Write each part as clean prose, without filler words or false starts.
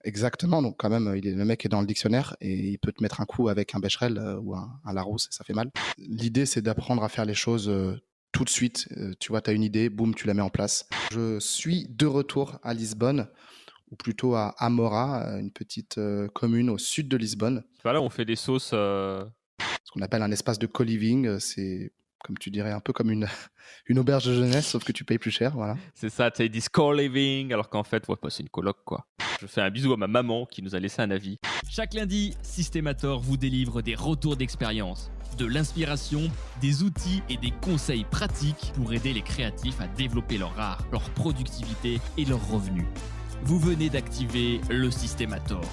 Exactement, donc quand même, le mec est dans le dictionnaire et il peut te mettre un coup avec un Becherel, ou un Larousse et ça fait mal. L'idée, c'est d'apprendre à faire les choses, tout de suite. Tu vois, tu as une idée, boum, tu la mets en place. Je suis de retour à Lisbonne, ou plutôt à Amora, une petite, commune au sud de Lisbonne, C'est pas là où on fait des sauces. ce qu'on appelle un espace de co-living. C'est, comme tu dirais, un peu comme une une auberge de jeunesse, sauf que tu payes plus cher, voilà. C'est ça, tu sais, ils disent co-living, alors qu'en fait, ouais, bah, c'est une coloc, quoi. Je fais un bisou à ma maman qui nous a laissé un avis. Chaque lundi, Systemator vous délivre des retours d'expérience, de l'inspiration, des outils et des conseils pratiques pour aider les créatifs à développer leur art, leur productivité et leurs revenus. Vous venez d'activer le Systemator.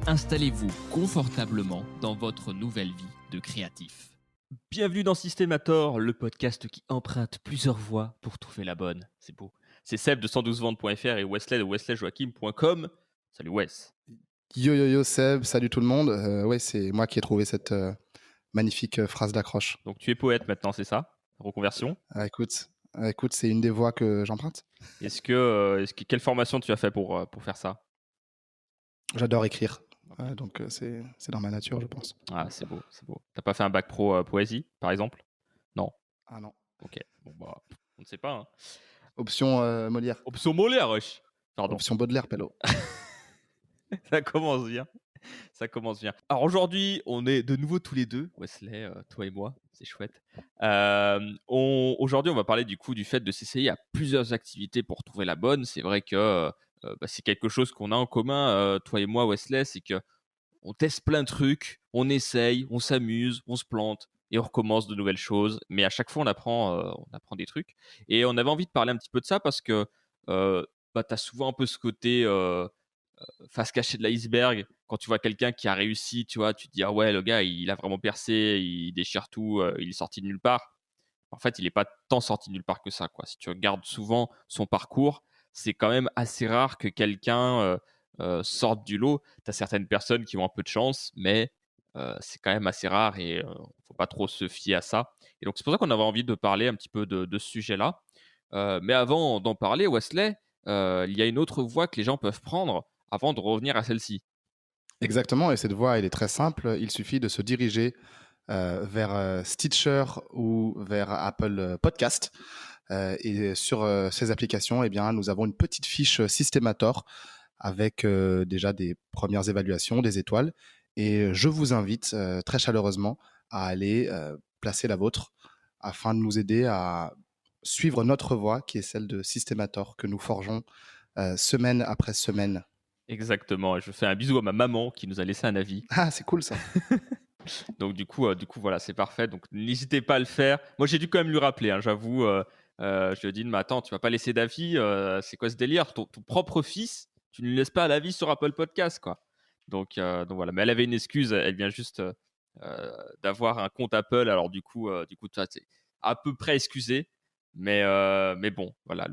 Installez-vous confortablement dans votre nouvelle vie de créatif. Bienvenue dans Systemator, le podcast qui emprunte plusieurs voies pour trouver la bonne. C'est beau. C'est Seb de 112ventes.fr et Wesley de wesleyjoachim.com. Salut Wes. Yo, yo, yo, Seb, salut tout le monde. Ouais, c'est moi qui ai trouvé cette, magnifique, phrase d'accroche. Donc tu es poète maintenant, c'est ça? Reconversion. Écoute, c'est une des voies que j'emprunte. Quelle formation tu as fait pour faire ça? J'adore écrire, donc c'est dans ma nature, je pense. Ah, c'est beau, c'est beau. T'as pas fait un bac pro poésie, par exemple? Non. Ah non, Ok. Bon bah, on ne sait pas. Hein. option, Molière, Option Molière, wesh. Pardon. option Baudelaire, Pello. Ça commence bien. Ça commence bien. Alors aujourd'hui, on est de nouveau tous les deux, Wesley, toi et moi, c'est chouette. Aujourd'hui, on va parler du coup du fait de s'essayer à plusieurs activités pour trouver la bonne. C'est vrai que bah, c'est quelque chose qu'on a en commun, toi et moi, Wesley, c'est que on teste plein de trucs, on essaye, on s'amuse, on se plante et on recommence de nouvelles choses. Mais à chaque fois, on apprend des trucs. Et on avait envie de parler un petit peu de ça parce que bah, tu as souvent un peu ce côté face cachée de l'iceberg. Quand tu vois quelqu'un qui a réussi, tu vois, tu te dis ah ouais, le gars, il a vraiment percé, il déchire tout, il est sorti de nulle part. En fait, il n'est pas tant sorti de nulle part que ça, quoi. Si tu regardes souvent son parcours, c'est quand même assez rare que quelqu'un sorte du lot. Tu as certaines personnes qui ont un peu de chance, mais c'est quand même assez rare et faut pas trop se fier à ça. Et donc, c'est pour ça qu'on avait envie de parler un petit peu de ce sujet-là. Mais avant d'en parler, Wesley, il y a une autre voie que les gens peuvent prendre avant de revenir à celle-ci. Exactement, et cette voie, elle est très simple. Il suffit de se diriger, vers, Stitcher ou vers Apple, Podcast, et sur, ces applications, eh bien, nous avons une petite fiche, Systemator avec, déjà des premières évaluations, des étoiles, et je vous invite, très chaleureusement à aller, placer la vôtre afin de nous aider à suivre notre voie qui est celle de Systemator que nous forgeons, semaine après semaine. Exactement. Et je fais un bisou à ma maman qui nous a laissé un avis. Ah, c'est cool ça! Donc du coup voilà, c'est parfait. Donc n'hésitez pas à le faire. Moi, j'ai dû quand même lui rappeler, hein, j'avoue. Je lui ai dit: «Mais attends, tu vas pas laisser d'avis, c'est quoi ce délire? Ton propre fils, tu ne lui laisses pas l'avis sur Apple Podcast, quoi». Donc voilà. Mais elle avait une excuse, elle vient juste, d'avoir un compte Apple. Alors du coup, ça c'est à peu près excusé. Mais bon, voilà,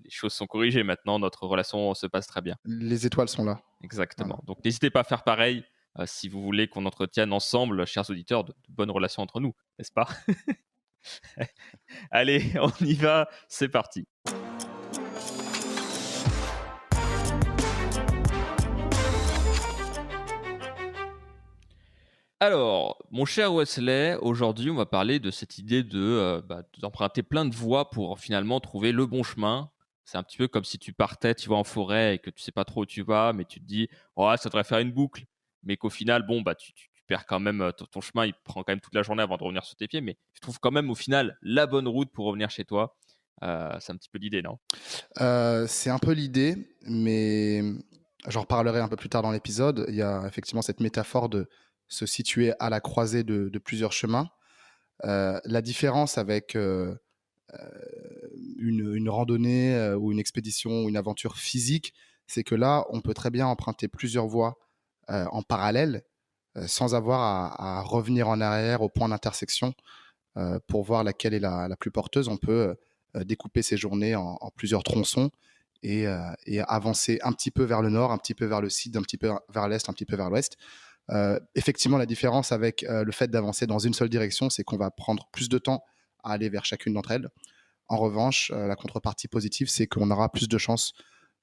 les choses sont corrigées maintenant. Notre relation se passe très bien. Les étoiles sont là. Voilà. Exactement. Donc n'hésitez pas à faire pareil si vous voulez qu'on entretienne ensemble, chers auditeurs, de bonnes relations entre nous, n'est-ce pas? Allez, on y va, c'est parti. Alors, mon cher Wesley, aujourd'hui, on va parler de cette idée d'emprunter plein de voies pour finalement trouver le bon chemin. C'est un petit peu comme si tu partais, tu vas en forêt et que tu sais pas trop où tu vas, mais tu te dis: «Oh, ça devrait faire une boucle», mais qu'au final, bon, bah, tu perds quand même, ton chemin, il prend quand même toute la journée avant de revenir sur tes pieds, mais tu trouves quand même au final la bonne route pour revenir chez toi. C'est un petit peu l'idée, non? C'est un peu l'idée, mais j'en reparlerai un peu plus tard dans l'épisode. Il y a effectivement cette métaphore de se situer à la croisée de plusieurs chemins. La différence avec, une randonnée, ou une expédition ou une aventure physique, c'est que là, on peut très bien emprunter plusieurs voies, en parallèle, sans avoir à revenir en arrière au point d'intersection, pour voir laquelle est la plus porteuse. On peut, découper ses journées en plusieurs tronçons et avancer un petit peu vers le nord, un petit peu vers le sud, un petit peu vers l'est, un petit peu vers l'ouest. Effectivement, la différence avec, le fait d'avancer dans une seule direction, c'est qu'on va prendre plus de temps à aller vers chacune d'entre elles. En revanche, la contrepartie positive, c'est qu'on aura plus de chances,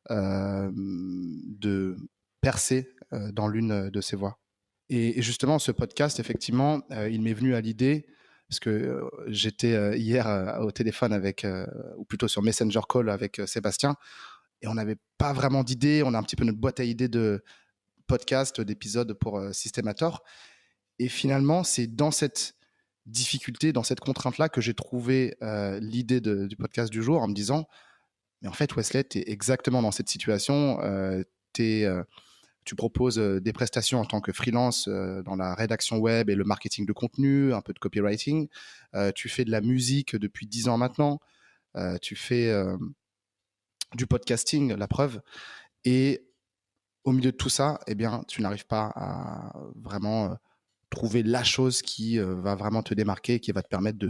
de percer dans l'une de ces voies. Et justement, ce podcast, effectivement, il m'est venu à l'idée parce que j'étais hier au téléphone avec, ou plutôt sur Messenger Call avec Sébastien, et on n'avait pas vraiment d'idée. On a un petit peu notre boîte à idées de podcast, d'épisodes pour Systemator. Et finalement, c'est dans cette difficulté, dans cette contrainte-là que j'ai trouvé l'idée du podcast du jour en me disant, mais en fait, Wesley, tu es exactement dans cette situation. Tu proposes des prestations en tant que freelance dans la rédaction web et le marketing de contenu, un peu de copywriting. Tu fais de la musique depuis 10 ans maintenant. Tu fais du podcasting, la preuve. Et au milieu de tout ça, eh bien, tu n'arrives pas à vraiment trouver la chose qui va vraiment te démarquer, qui va te permettre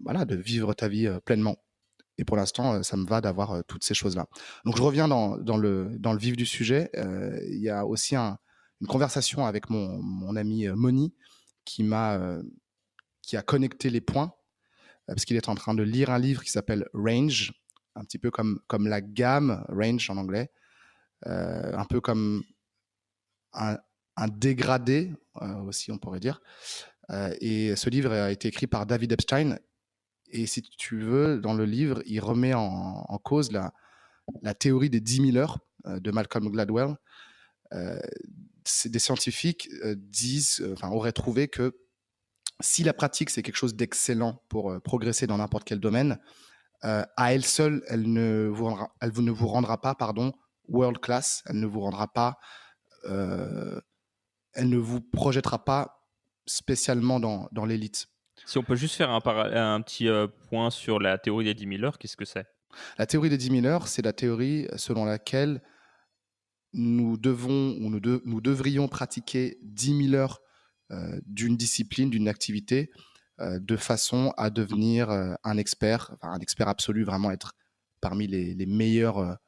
voilà, de vivre ta vie pleinement. Et pour l'instant, ça me va d'avoir toutes ces choses-là. Donc, je reviens dans le vif du sujet. Il y a aussi une conversation avec mon ami Moni qui qui a connecté les points parce qu'il est en train de lire un livre qui s'appelle Range, un petit peu comme la gamme, range en anglais, un peu comme un, un dégradé aussi, on pourrait dire. Et ce livre a été écrit par David Epstein. Et si tu veux, dans le livre, il remet en cause la théorie des 10 000 heures de Malcolm Gladwell. Des scientifiques auraient trouvé que si la pratique, c'est quelque chose d'excellent pour progresser dans n'importe quel domaine, à elle seule, elle ne vous rendra pas, world class. Elle ne vous rendra pas, elle ne vous projettera pas spécialement dans l'élite. Si on peut juste faire un petit point sur la théorie des 10 000 heures, qu'est-ce que c'est? La théorie des 10 000 heures, c'est la théorie selon laquelle nous devrions pratiquer 10 000 heures d'une discipline, d'une activité, de façon à devenir un expert absolu, vraiment être parmi les meilleurs,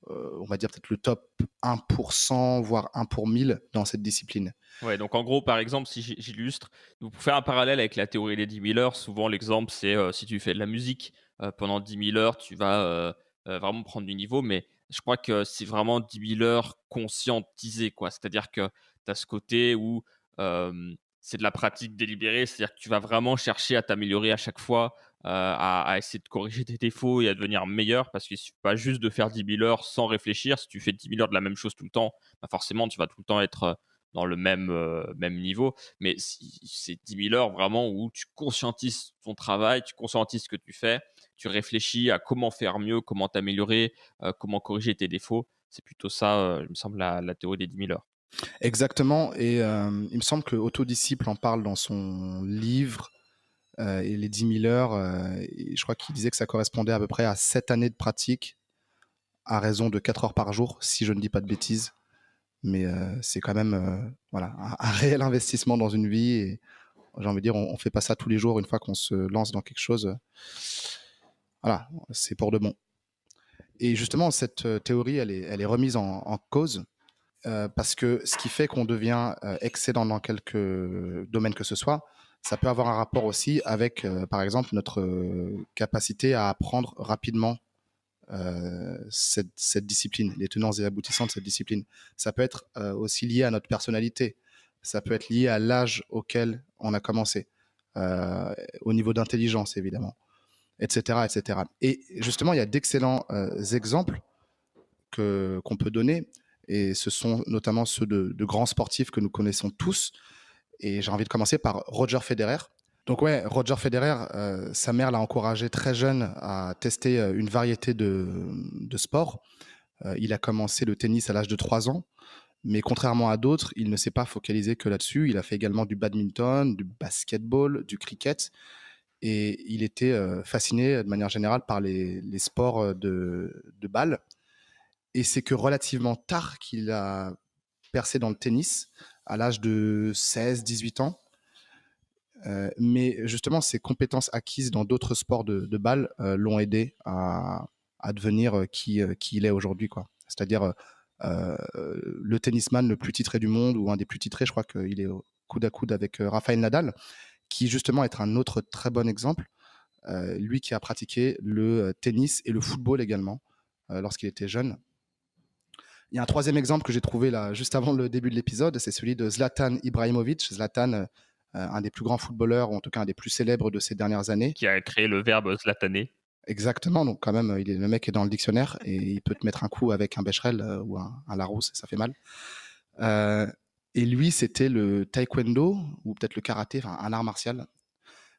on va dire peut-être le top 1%, voire 1 pour 1000 dans cette discipline. Ouais, donc en gros, par exemple, si j'illustre, pour faire un parallèle avec la théorie des 10 000 heures, souvent l'exemple, c'est si tu fais de la musique pendant 10 000 heures, tu vas vraiment prendre du niveau, mais je crois que c'est vraiment 10 000 heures conscientisées, quoi. C'est-à-dire que tu as ce côté où c'est de la pratique délibérée, c'est-à-dire que tu vas vraiment chercher à t'améliorer à chaque fois, à essayer de corriger tes défauts et à devenir meilleur, parce qu'il ne suffit pas juste de faire 10 000 heures sans réfléchir. Si tu fais 10 000 heures de la même chose tout le temps, bah forcément, tu vas tout le temps être dans le même niveau. Mais c'est 10 000 heures vraiment où tu conscientises ton travail, tu conscientises ce que tu fais, tu réfléchis à comment faire mieux, comment t'améliorer, comment corriger tes défauts. C'est plutôt ça, il me semble, la théorie des 10 000 heures. Exactement. Et il me semble que Autodisciple en parle dans son livre. Et les 10 000 heures, et je crois qu'il disait que ça correspondait à peu près à 7 années de pratique, à raison de 4 heures par jour, si je ne dis pas de bêtises. Mais c'est quand même voilà, un réel investissement dans une vie. Et j'ai envie de dire, on ne fait pas ça tous les jours. Une fois qu'on se lance dans quelque chose, voilà, c'est pour de bon. Et justement, cette théorie, elle est remise en cause parce que ce qui fait qu'on devient excellent dans quelque domaine que ce soit, ça peut avoir un rapport aussi avec, par exemple, notre capacité à apprendre rapidement cette discipline, les tenants et aboutissants de cette discipline. Ça peut être aussi lié à notre personnalité. Ça peut être lié à l'âge auquel on a commencé, au niveau d'intelligence, évidemment, etc., etc. Et justement, il y a d'excellents exemples qu'on peut donner. Et ce sont notamment ceux de grands sportifs que nous connaissons tous. Et j'ai envie de commencer par Roger Federer. Donc ouais, Roger Federer, sa mère l'a encouragé très jeune à tester une variété de sports. Il a commencé le tennis à l'âge de 3 ans, mais contrairement à d'autres, il ne s'est pas focalisé que là-dessus. Il a fait également du badminton, du basketball, du cricket, et il était fasciné de manière générale par les sports de balle. Et c'est que relativement tard qu'il a percé dans le tennis, à l'âge de 16-18 ans. Mais justement, ses compétences acquises dans d'autres sports de balle l'ont aidé à devenir qui il est aujourd'hui, quoi. C'est-à-dire le tennisman le plus titré du monde, ou un des plus titrés, je crois qu'il est coude à coude avec Rafael Nadal, qui justement est un autre très bon exemple. Lui qui a pratiqué le tennis et le football également lorsqu'il était jeune. Il y a un troisième exemple que j'ai trouvé là, juste avant le début de l'épisode, c'est celui de Zlatan Ibrahimovic. Zlatan, un des plus grands footballeurs, ou en tout cas un des plus célèbres de ces dernières années. Qui a créé le verbe zlataner. Exactement, donc quand même, le mec est dans le dictionnaire et il peut te mettre un coup avec un Becherel ou un Larousse, ça fait mal. Euh, et lui, c'était le taekwondo, ou peut-être le karaté, enfin un art martial.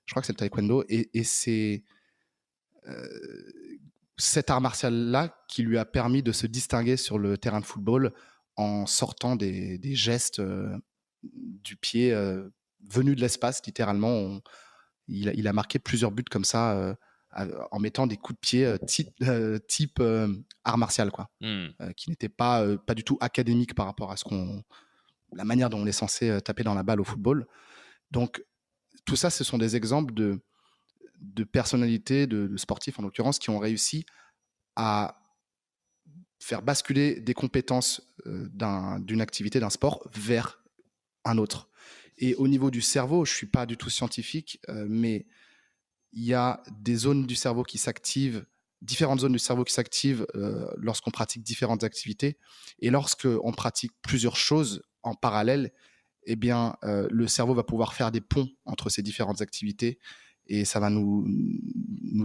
Je crois que c'est le taekwondo. Et c'est cet art martial-là qui lui a permis de se distinguer sur le terrain de football en sortant des gestes du pied venu de l'espace, littéralement. Il a marqué plusieurs buts comme ça en mettant des coups de pied type art martial, quoi, Hmm. qui n'était pas du tout académique par rapport à la manière dont on est censé taper dans la balle au football. Donc, tout ça, ce sont des exemples de personnalités, de sportifs en l'occurrence, qui ont réussi à faire basculer des compétences d'une activité, d'un sport, vers un autre. Et au niveau du cerveau, je ne suis pas du tout scientifique, mais il y a des zones du cerveau qui s'activent, différentes zones du cerveau qui s'activent lorsqu'on pratique différentes activités. Et lorsqu'on pratique plusieurs choses en parallèle, eh bien, le cerveau va pouvoir faire des ponts entre ces différentes activités et ça va nous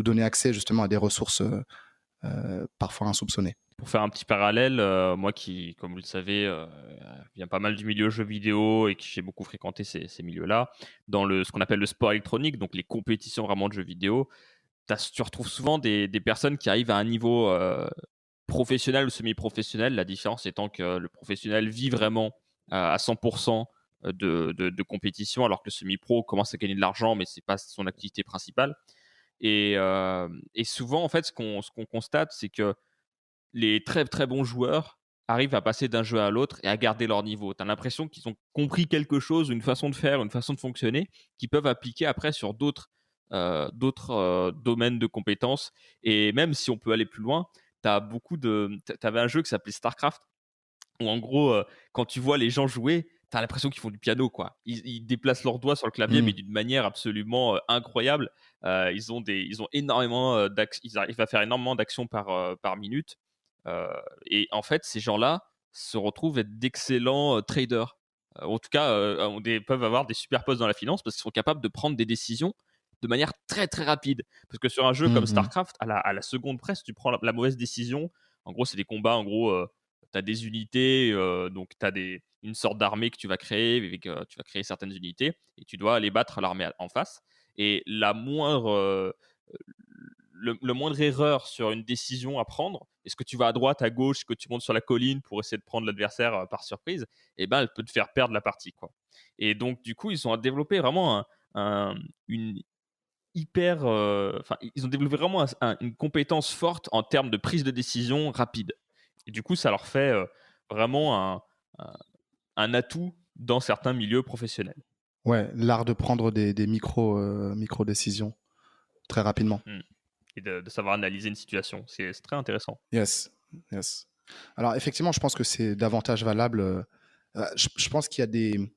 donner accès justement à des ressources parfois insoupçonnées. Pour faire un petit parallèle, moi qui, comme vous le savez, viens pas mal du milieu jeux vidéo et que j'ai beaucoup fréquenté ces milieux-là, dans ce qu'on appelle le sport électronique, donc les compétitions vraiment de jeux vidéo, tu retrouves souvent des personnes qui arrivent à un niveau professionnel ou semi-professionnel, la différence étant que le professionnel vit vraiment à 100% de compétition, alors que le semi-pro commence à gagner de l'argent, mais c'est pas son activité principale. Et souvent, en fait, ce qu'on constate, c'est que les très très bons joueurs arrivent à passer d'un jeu à l'autre et à garder leur niveau. Tu as l'impression qu'ils ont compris quelque chose, une façon de faire, une façon de fonctionner, qu'ils peuvent appliquer après sur d'autres domaines de compétences. Et même si on peut aller plus loin, tu avais un jeu qui s'appelait StarCraft, où en gros, quand tu vois les gens jouer, tu as l'impression qu'ils font du piano, quoi. Ils déplacent leurs doigts sur le clavier, mais d'une manière absolument incroyable. Ils ont énormément ils arrivent à faire énormément d'actions par minute. Et en fait, ces gens-là se retrouvent être d'excellents traders. En tout cas, peuvent avoir des super postes dans la finance parce qu'ils sont capables de prendre des décisions de manière très très rapide. Parce que sur un jeu comme Mhm. StarCraft, à la seconde près, si tu prends la mauvaise décision, en gros, c'est des combats. En gros, tu as des unités, donc tu as une sorte d'armée que tu vas créer, tu vas créer certaines unités et tu dois aller battre l'armée en face. Et le moindre erreur sur une décision à prendre, est-ce que tu vas à droite, à gauche, est-ce que tu montes sur la colline pour essayer de prendre l'adversaire par surprise, eh ben, elle peut te faire perdre la partie, quoi. Et donc, du coup, ils ont développé vraiment une ils ont développé vraiment une compétence forte en termes de prise de décision rapide. Et du coup, ça leur fait vraiment un, un atout dans certains milieux professionnels. Ouais, l'art de prendre des micro-décisions très rapidement. Mm. Et de savoir analyser une situation. C'est très intéressant. Yes, yes. Alors effectivement, je pense que c'est davantage valable. Je pense qu'il y a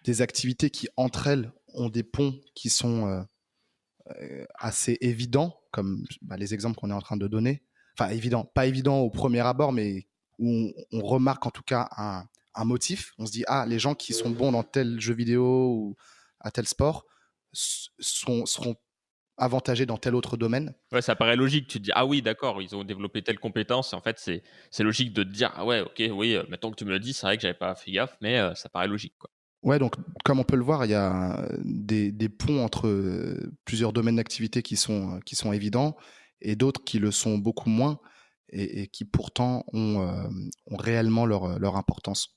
des activités qui, entre elles, ont des ponts qui sont assez évidents, comme les exemples qu'on est en train de donner. Enfin, évident, pas évident au premier abord, mais où on remarque en tout cas un motif. On se dit, ah, les gens qui sont bons dans tel jeu vidéo ou à tel sport seront avantagés dans tel autre domaine. Ouais, ça paraît logique. Tu te dis, ah oui, d'accord, ils ont développé telle compétence. Et en fait, c'est logique de te dire, ah ouais, ok, oui, maintenant que tu me le dis, c'est vrai que j'avais pas fait gaffe, mais ça paraît logique, quoi. Ouais, donc comme on peut le voir, il y a des ponts entre plusieurs domaines d'activité qui sont évidents et d'autres qui le sont beaucoup moins et qui pourtant ont réellement leur importance.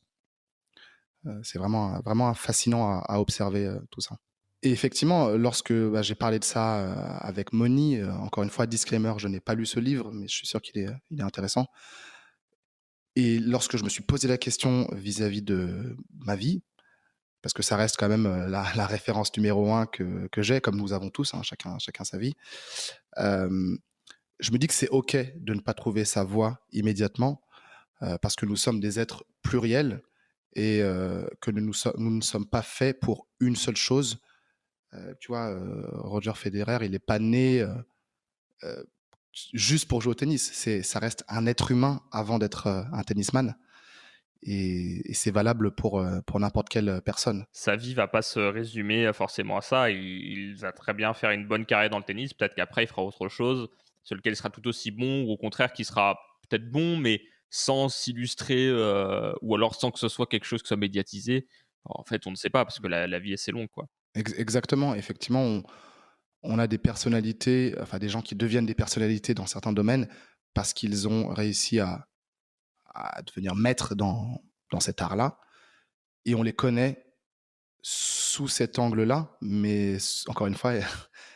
C'est vraiment fascinant à observer tout ça. Et effectivement, lorsque j'ai parlé de ça avec Moni, encore une fois, disclaimer, je n'ai pas lu ce livre, mais je suis sûr qu'il est intéressant. Et lorsque je me suis posé la question vis-à-vis de ma vie, parce que ça reste quand même la référence numéro un que j'ai, comme nous avons tous, hein, chacun sa vie, je me dis que c'est OK de ne pas trouver sa voie immédiatement, parce que nous sommes des êtres pluriels et que nous ne sommes pas faits pour une seule chose. Tu vois, Roger Federer, il n'est pas né juste pour jouer au tennis. Ça reste un être humain avant d'être un tennisman. Et c'est valable pour n'importe quelle personne. Sa vie va pas se résumer forcément à ça. Il va très bien faire une bonne carrière dans le tennis. Peut-être qu'après, il fera autre chose sur lequel il sera tout aussi bon, ou au contraire, qui sera peut-être bon, mais sans s'illustrer, ou alors sans que ce soit quelque chose qui soit médiatisé. En fait, on ne sait pas, parce que la vie est assez longue, quoi. Exactement. Effectivement, on a des personnalités, enfin des gens qui deviennent des personnalités dans certains domaines parce qu'ils ont réussi à devenir maîtres dans cet art-là. Et on les connaît sous cet angle-là, mais encore une fois,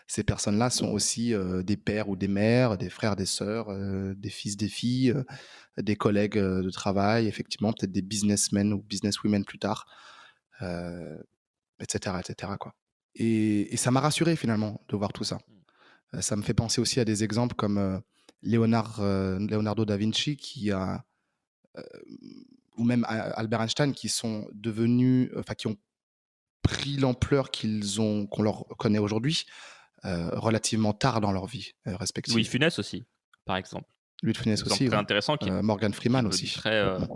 ces personnes-là sont aussi des pères ou des mères, des frères, des sœurs, des fils, des filles, des collègues de travail, effectivement, peut-être des businessmen ou businesswomen plus tard, euh, etc., etc., quoi. Et ça m'a rassuré finalement de voir tout ça. Ça me fait penser aussi à des exemples comme Leonardo da Vinci euh, ou même Albert Einstein qui sont devenus, enfin qui ont pris l'ampleur qu'on leur connaît aujourd'hui relativement tard dans leur vie Louis respective. Funès aussi, par exemple. Louis de Funès Exemple aussi, très ouais. intéressant, qui est Morgan Freeman devenu aussi.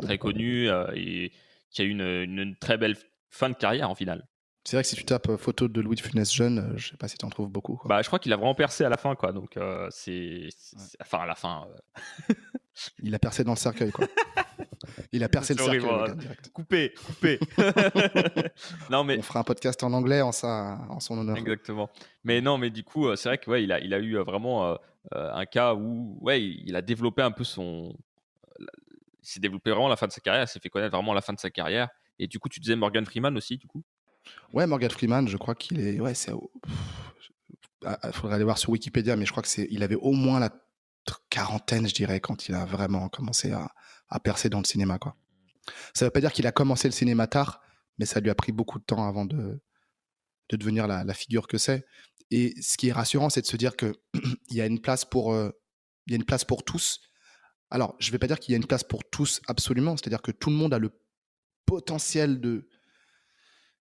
très connu, et qui a eu une très belle fin de carrière en finale. C'est vrai que si tu tapes photo de Louis de Funès jeune, je sais pas si tu en trouves beaucoup, quoi. Bah, je crois qu'il a vraiment percé à la fin, quoi. Donc, enfin, à la fin. Il a percé dans le cercueil, quoi. Il a percé le C'est cercueil, horrible, le hein. gars, direct. Coupé. Non, mais On fera un podcast en anglais en son honneur. exactement. Mais non, mais du coup, c'est vrai que ouais, il a eu vraiment un cas où ouais, il a développé un peu il s'est développé vraiment à la fin de sa carrière, il s'est fait connaître vraiment à la fin de sa carrière. Et du coup, tu disais Morgan Freeman aussi, du coup. Ouais, Morgan Freeman, je crois qu'il est. Ouais, faudrait aller voir sur Wikipédia, mais je crois il avait au moins la quarantaine, je dirais, quand il a vraiment commencé à percer dans le cinéma, quoi. Ça veut pas dire qu'il a commencé le cinéma tard, mais ça lui a pris beaucoup de temps avant de devenir la figure que c'est. Et ce qui est rassurant, c'est de se dire que il y a une place pour, il y a une place pour tous. Alors, je vais pas dire qu'il y a une place pour tous absolument, c'est-à-dire que tout le monde a le potentiel de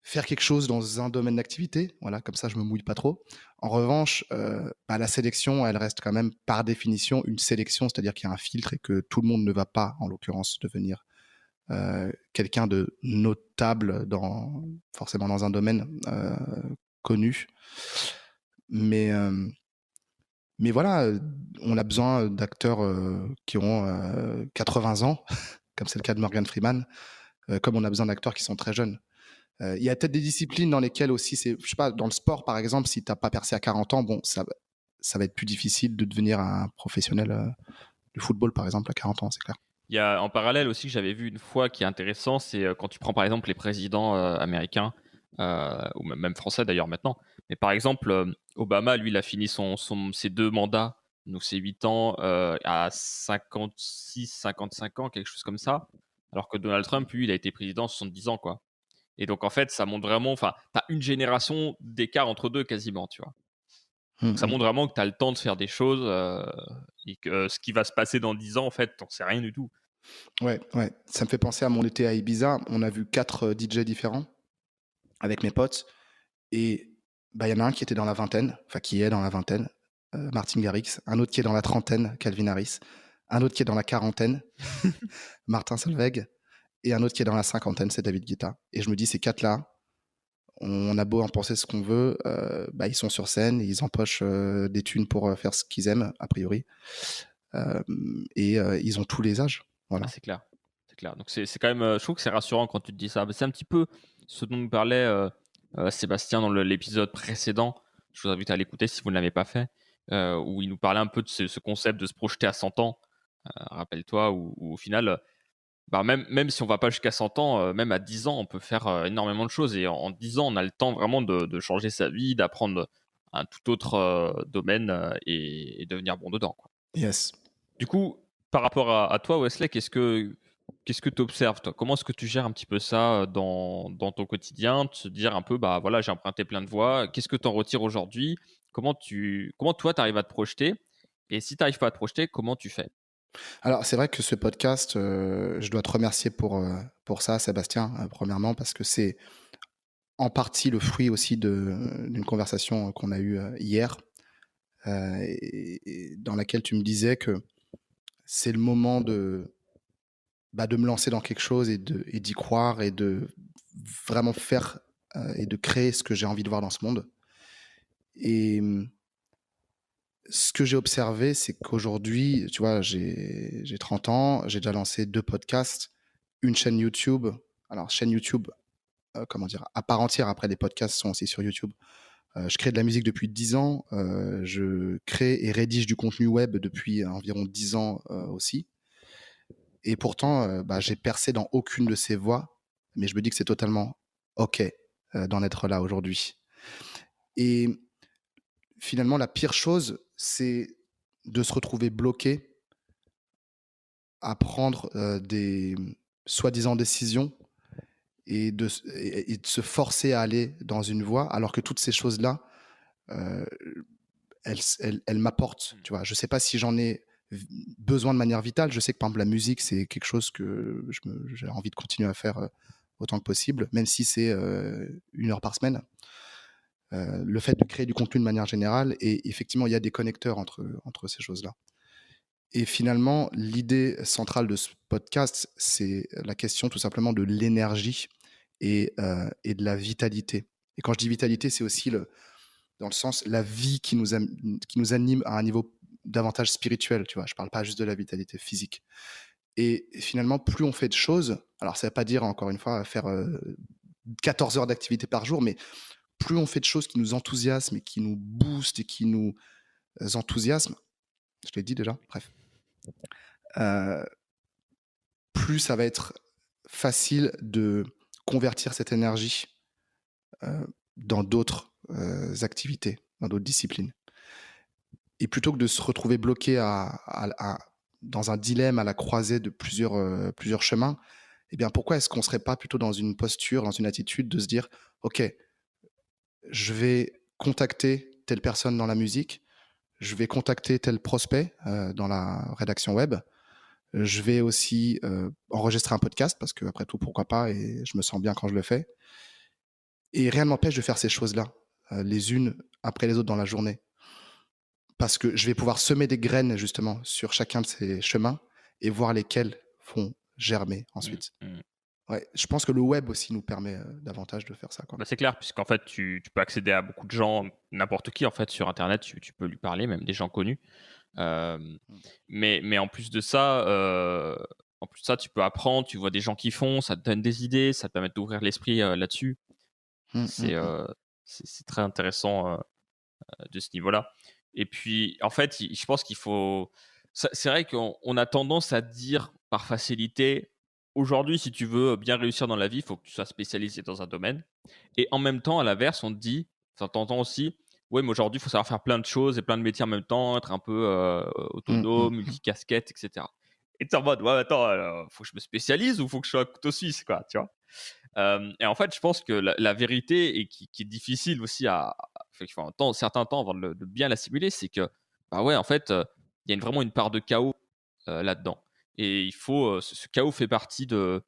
faire quelque chose dans un domaine d'activité. Voilà, comme ça, je me mouille pas trop. En revanche, la sélection, elle reste quand même par définition une sélection, c'est-à-dire qu'il y a un filtre et que tout le monde ne va pas, en l'occurrence, devenir quelqu'un de notable forcément dans un domaine connu. Mais voilà, on a besoin d'acteurs qui ont 80 ans, comme c'est le cas de Morgan Freeman, comme on a besoin d'acteurs qui sont très jeunes. Il y a peut-être des disciplines dans lesquelles aussi, je sais pas, dans le sport par exemple, si tu n'as pas percé à 40 ans, bon, ça va être plus difficile de devenir un professionnel du football par exemple à 40 ans, c'est clair. Il y a en parallèle aussi que j'avais vu une fois qui est intéressant, c'est quand tu prends par exemple les présidents américains, ou même français d'ailleurs maintenant. Mais par exemple, Obama, lui, il a fini ses 2 mandats, donc ses 8 ans, à 56, 55 ans, quelque chose comme ça. Alors que Donald Trump, lui, il a été président à 70 ans, quoi. Et donc en fait, ça montre vraiment, enfin, tu as une génération d'écart entre deux quasiment, tu vois. Donc ça montre vraiment que tu as le temps de faire des choses, et que ce qui va se passer dans 10 ans, en fait, t'en sais rien du tout. Ouais, ça me fait penser à mon été à Ibiza. On a vu 4 DJ différents avec mes potes. Et il y en a un qui était dans la vingtaine, enfin qui est dans la vingtaine, Martin Garrix. Un autre qui est dans la trentaine, Calvin Harris. Un autre qui est dans la quarantaine, Martin Solveig. Et un autre qui est dans la cinquantaine, c'est David Guetta. Et je me dis, ces 4-là, on a beau en penser ce qu'on veut, ils sont sur scène, ils empochent des thunes pour faire ce qu'ils aiment, a priori. Et ils ont tous les âges. Voilà. Ah, c'est clair. C'est clair. Donc c'est quand même, je trouve que c'est rassurant quand tu te dis ça. C'est un petit peu ce dont nous parlait Sébastien dans l'épisode précédent. Je vous invite à l'écouter si vous ne l'avez pas fait, où il nous parlait un peu de ce concept de se projeter à 100 ans. Rappelle-toi, où au final, même si on va pas jusqu'à 100 ans, même à 10 ans, on peut faire énormément de choses. Et en 10 ans, on a le temps vraiment de changer sa vie, d'apprendre un tout autre domaine, et devenir bon dedans, quoi. Yes. Du coup, par rapport à toi, Wesley, qu'est-ce que tu observes, toi? Comment est-ce que tu gères un petit peu ça dans ton quotidien? De se dire un peu, bah voilà, j'ai emprunté plein de voies. Qu'est-ce que tu en retires aujourd'hui? Comment toi, tu arrives à te projeter? Et si tu n'arrives pas à te projeter, comment tu fais? Alors, c'est vrai que ce podcast, je dois te remercier pour ça, Sébastien, premièrement, parce que c'est en partie le fruit aussi d'une conversation qu'on a eue hier. et dans laquelle tu me disais que c'est le moment de me lancer dans quelque chose et d'y croire et de vraiment faire et de créer ce que j'ai envie de voir dans ce monde. Et ce que j'ai observé, c'est qu'aujourd'hui, tu vois, j'ai 30 ans, j'ai déjà lancé 2 podcasts, une chaîne YouTube. Alors, chaîne YouTube, comment dire, à part entière. Après, les podcasts sont aussi sur YouTube. Je crée de la musique depuis 10 ans. Je crée et rédige du contenu web depuis environ 10 ans aussi. Et pourtant, j'ai percé dans aucune de ces voies, mais je me dis que c'est totalement OK d'en être là aujourd'hui. Et finalement, la pire chose, c'est de se retrouver bloqué à prendre des soi-disant décisions et de se forcer à aller dans une voie, alors que toutes ces choses-là, euh, elles m'apportent. Tu vois, je sais pas si j'en ai besoin de manière vitale. Je sais que par exemple la musique, c'est quelque chose que j'ai envie de continuer à faire autant que possible, même si c'est 1 heure par semaine. Le fait de créer du contenu de manière générale, et effectivement, il y a des connecteurs entre ces choses-là. Et finalement, l'idée centrale de ce podcast, c'est la question tout simplement de l'énergie et de la vitalité. Et quand je dis vitalité, c'est aussi dans le sens la vie qui nous anime à un niveau davantage spirituel, tu vois. Je parle pas juste de la vitalité physique. Et finalement, plus on fait de choses, alors ça ne veut pas dire, encore une fois, faire 14 heures d'activité par jour, mais plus on fait de choses qui nous enthousiasment et qui nous boostent et qui nous enthousiasment, je l'ai dit déjà, bref, euh, plus ça va être facile de convertir cette énergie dans d'autres activités, dans d'autres disciplines. Et plutôt que de se retrouver bloqué dans un dilemme à la croisée de plusieurs chemins, eh bien, pourquoi est-ce qu'on ne serait pas plutôt dans une posture, dans une attitude de se dire, OK, je vais contacter telle personne dans la musique, je vais contacter tel prospect dans la rédaction web, je vais aussi enregistrer un podcast, parce que après tout, pourquoi pas, et je me sens bien quand je le fais. Et rien ne m'empêche de faire ces choses-là, les unes après les autres dans la journée. Parce que je vais pouvoir semer des graines justement sur chacun de ces chemins et voir lesquels vont germer ensuite. Mmh. Ouais, je pense que le web aussi nous permet davantage de faire ça, quoi. Bah, c'est clair, puisqu'en fait, tu peux accéder à beaucoup de gens, n'importe qui, en fait, sur Internet, tu peux lui parler, même des gens connus. Euh, mais en plus de ça, tu peux apprendre, tu vois des gens qui font, ça te donne des idées, ça te permet d'ouvrir l'esprit là-dessus. Hum, hum, C'est hum. euh, c'est très intéressant de ce niveau-là. Et puis, en fait, je pense qu'il faut. C'est vrai qu'on a tendance à dire par facilité, aujourd'hui, si tu veux bien réussir dans la vie, il faut que tu sois spécialisé dans un domaine. Et en même temps, à l'inverse, on te dit, ça t'entend aussi, ouais, mais aujourd'hui, il faut savoir faire plein de choses et plein de métiers en même temps, être un peu Hum, hum, autonome, hum. multicasquette, etc. Et tu es en mode, ouais, attends, faut que je me spécialise ou faut que je sois un couteau suisse, quoi, tu vois. Et en fait, je pense que la vérité, et qui est difficile aussi effectivement, certains temps avant de bien l'assimiler, c'est que, bah ouais, en fait, il y a vraiment une part de chaos là-dedans. Et il faut, ce chaos fait partie de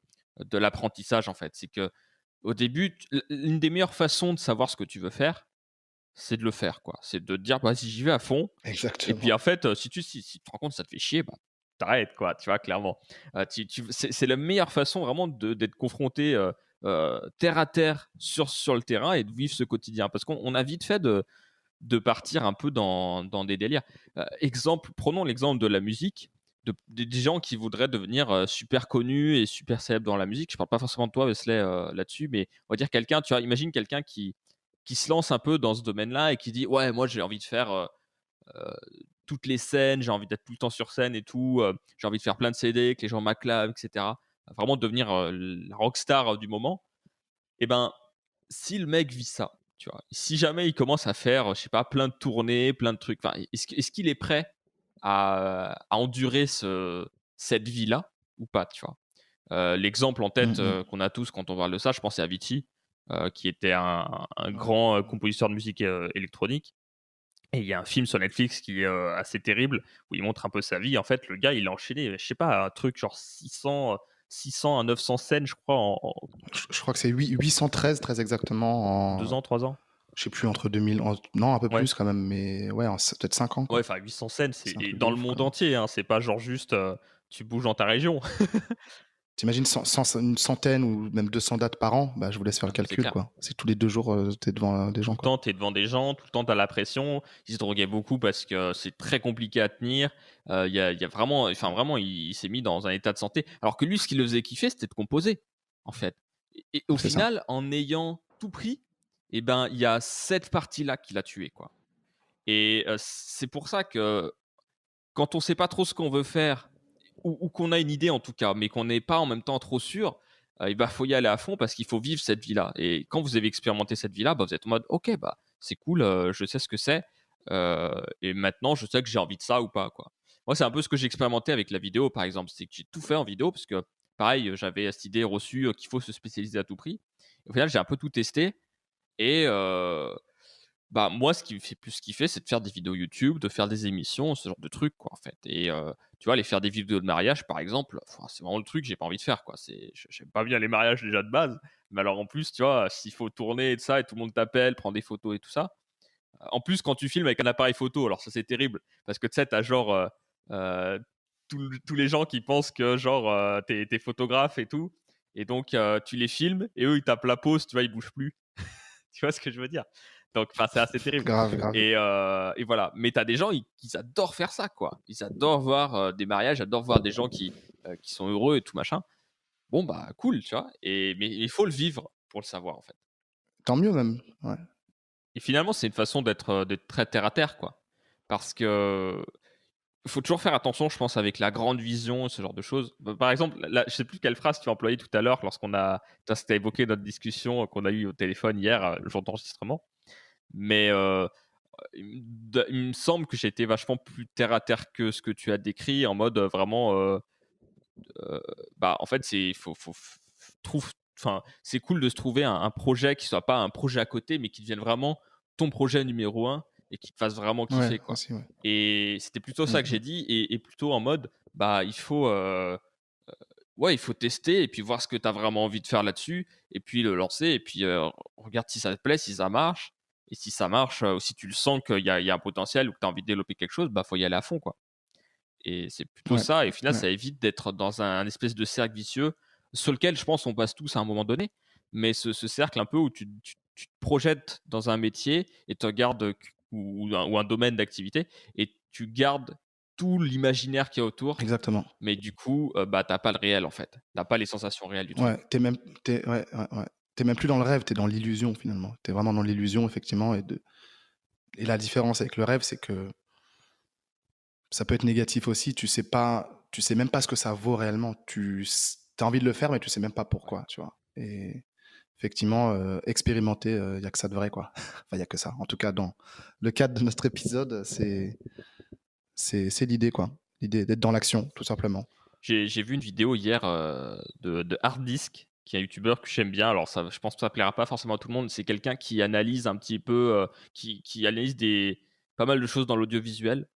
l'apprentissage, en fait. C'est que au début, l'une des meilleures façons de savoir ce que tu veux faire, c'est de le faire, quoi. C'est de te dire, bah, si j'y vais à fond. Et puis, Exactement. en fait, si tu te rends compte que ça te fait chier, bah, t'arrêtes, quoi, tu vois, clairement. C'est la meilleure façon vraiment d'être confronté terre à terre sur le terrain et de vivre ce quotidien. Parce qu'on a vite fait de partir un peu dans des délires. Prenons l'exemple de la musique, des gens qui voudraient devenir super connus et super célèbres dans la musique. Je parle pas forcément de toi, Wesley, là-dessus, mais on va dire quelqu'un, tu vois, imagine quelqu'un qui se lance un peu dans ce domaine-là et qui dit, ouais, moi j'ai envie de faire euh, toutes les scènes, j'ai envie d'être tout le temps sur scène et tout, j'ai envie de faire plein de CD, que les gens m'acclament, etc. Vraiment devenir la rockstar du moment. Et ben, si le mec vit ça, tu vois, si jamais il commence à faire, je sais pas, plein de tournées, plein de trucs, enfin, est-ce qu'il est prêt à endurer cette vie-là ou pas, tu vois. L'exemple en Hum, tête hum. qu'on a tous quand on parle de ça, je pense, c'est Avicii, qui était un Ouais. grand compositeur de musique électronique. Et il y a un film sur Netflix qui est assez terrible, où il montre un peu sa vie. En fait, le gars, il a enchaîné, je sais pas, un truc genre 600 à 900 scènes, je crois, en Je crois que c'est 813, très exactement, 2 ans, 3 ans. Je sais plus, entre 2000, non, un peu Ouais. plus quand même, mais ouais, peut-être 5 ans, Ouais, quoi. enfin 800 scènes, C'est un et truc de dans le ouf, monde quoi. entier, hein, c'est pas genre juste, tu bouges dans ta région. T'imagines une centaine ou même 200 dates par an, bah, je vous laisse faire le Ah mais c'est calcul, clair. quoi. C'est tous les 2 jours, tu devant, des Tout gens, le quoi. temps, tu es devant des gens, tout le temps, tu as la pression. Ils se droguaient beaucoup parce que c'est très compliqué à tenir. Il y a vraiment, enfin vraiment, il s'est mis dans un état de santé. Alors que lui, ce qui le faisait kiffer, c'était de composer, en fait. Et au C'est ça. final, en ayant tout pris, et ben, il y a cette partie-là qui l'a tué, quoi. Et c'est pour ça que quand on sait pas trop ce qu'on veut faire, ou qu'on a une idée en tout cas, mais qu'on n'est pas en même temps trop sûr, et bah, faut y aller à fond parce qu'il faut vivre cette vie-là. Et quand vous avez expérimenté cette vie-là, bah, vous êtes en mode: «OK, bah, c'est cool, je sais ce que c'est, et maintenant je sais que j'ai envie de ça ou pas, quoi». Moi, c'est un peu ce que j'ai expérimenté avec la vidéo, par exemple. C'est que j'ai tout fait en vidéo parce que pareil, j'avais cette idée reçue, qu'il faut se spécialiser à tout prix. Au final, j'ai un peu tout testé, et bah, moi, ce qui me fait plus kiffer, c'est de faire des vidéos YouTube, de faire des émissions, ce genre de trucs, quoi, en fait. Et tu vois, aller faire des vidéos de mariage, par exemple, enfin, c'est vraiment le truc que j'ai pas envie de faire, quoi. J'aime pas bien les mariages déjà de base, mais alors en plus, tu vois, s'il faut tourner et tout ça, et tout le monde t'appelle, prend des photos et tout ça. En plus, quand tu filmes avec un appareil photo, alors ça, c'est terrible, parce que tu sais, t'as genre euh, tous les gens qui pensent que genre t'es photographe et tout, et donc tu les filmes, et eux, ils tapent la pause, tu vois, ils bougent plus. Tu vois ce que je veux dire? Donc, enfin, c'est assez terrible. Grave, grave. Et voilà. Mais tu as des gens, ils adorent faire ça, quoi. Ils adorent voir des mariages, adorent voir des gens qui sont heureux et tout machin. Bon, bah, cool, tu vois. Mais il faut le vivre pour le savoir, en fait. Tant mieux même, ouais. Et finalement, c'est une façon d'être très terre à terre, quoi. Parce que il faut toujours faire attention, je pense, avec la grande vision, ce genre de choses. Bah, par exemple, là, je sais plus quelle phrase tu as employée tout à l'heure lorsqu'on a, tu as évoqué notre discussion qu'on a eue au téléphone hier, le jour d'enregistrement. Mais il me semble que j'ai été vachement plus terre à terre que ce que tu as décrit, en mode vraiment, bah, en fait, enfin, c'est cool de se trouver un projet qui soit pas un projet à côté, mais qui devienne vraiment ton projet numéro un, et qui te fasse vraiment Ouais, kiffer, quoi. aussi, ouais. Et c'était plutôt Mmh ça que mh. j'ai dit, et plutôt en mode, bah, ouais, il faut tester et puis voir ce que tu as vraiment envie de faire là-dessus, et puis le lancer, et puis regarde si ça te plaît, si ça marche. Et si ça marche, ou si tu le sens qu'il y a un potentiel ou que tu as envie de développer quelque chose, bah, faut y aller à fond, quoi. Et c'est plutôt Ouais, ça, et au final, ouais. ça évite d'être dans un espèce de cercle vicieux sur lequel je pense on passe tous à un moment donné. Mais ce cercle un peu où tu te projettes dans un métier et tu regardes, ou un domaine d'activité, et tu gardes tout l'imaginaire qu'il y a autour, Exactement. mais du coup, bah, tu pas le réel, en fait. Tu pas les sensations réelles du truc. Ouais, ouais, ouais, ouais. Tu même plus dans le rêve, tu es dans l'illusion finalement. Tu es vraiment dans l'illusion effectivement, et la différence avec le rêve, c'est que ça peut être négatif aussi. Tu sais même pas ce que ça vaut réellement. As envie de le faire, mais tu sais même pas Ouais. pourquoi, tu vois? Et effectivement, expérimenter, il y a que ça de vrai, quoi. Enfin, il y a que ça. En tout cas, dans le cadre de notre épisode, c'est l'idée, quoi. L'idée d'être dans l'action, tout simplement. J'ai vu une vidéo hier, de Hard Disk, qui est un youtubeur que j'aime bien. Alors ça, je pense que ça plaira pas forcément à tout le monde. C'est quelqu'un qui analyse un petit peu, qui analyse pas mal de choses dans l'audiovisuel.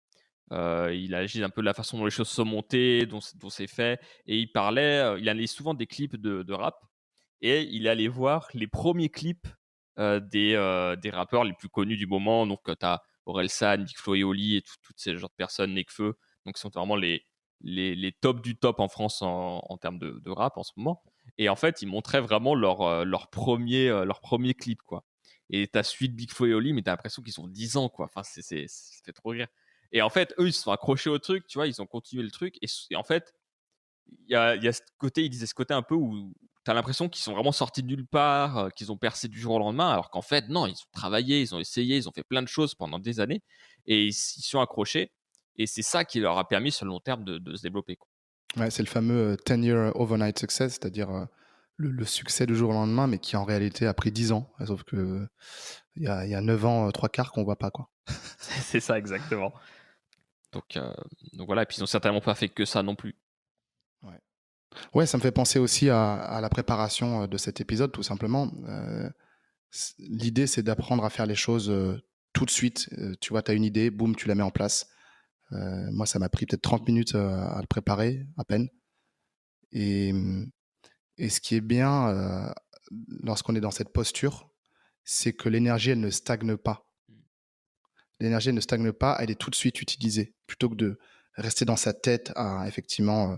Il analyse un peu la façon dont les choses sont montées, dont c'est fait, et il analyse souvent des clips de rap, et il est allé voir les premiers clips, des rappeurs les plus connus du moment. Donc tu as Orelsan, Big Flo et Oli, et toutes ces genres de personnes, Nekfeu, donc qui sont vraiment les tops du top en France en termes de rap en ce moment. Et en fait, ils montraient vraiment leur premier clip, quoi. Et tu as suite Big Flo et Oli, mais tu as l'impression qu'ils ont 10 ans, quoi. Enfin, ça fait trop rire. Et en fait, eux, ils se sont accrochés au truc, tu vois, ils ont continué le truc. Et en fait, il y a ce côté, ils disaient ce côté un peu où tu as l'impression qu'ils sont vraiment sortis de nulle part, qu'ils ont percé du jour au lendemain, alors qu'en fait, non, ils ont travaillé, ils ont essayé, ils ont fait plein de choses pendant des années, et ils s'y sont accrochés. Et c'est ça qui leur a permis sur le long terme de se développer, quoi. Ouais, c'est le fameux 10-year overnight success, c'est-à-dire le succès du jour au lendemain, mais qui en réalité a pris 10 ans. Sauf que il y a 9 ans, 3/4 qu'on voit pas, quoi. C'est ça exactement. Donc, euh, donc voilà, et puis ils ont certainement pas fait que ça non plus. Ouais. Ouais, ça me fait penser aussi à la préparation de cet épisode, tout simplement. L'idée, c'est d'apprendre à faire les choses tout de suite. Tu vois, tu as une idée, boum, tu la mets en place. Moi, ça m'a pris peut-être 30 minutes à le préparer, à peine. Et, et ce qui est bien lorsqu'on est dans cette posture, c'est que l'énergie, elle ne stagne pas. L'énergie, elle ne stagne pas, elle est tout de suite utilisée. Plutôt que de rester dans sa tête à effectivement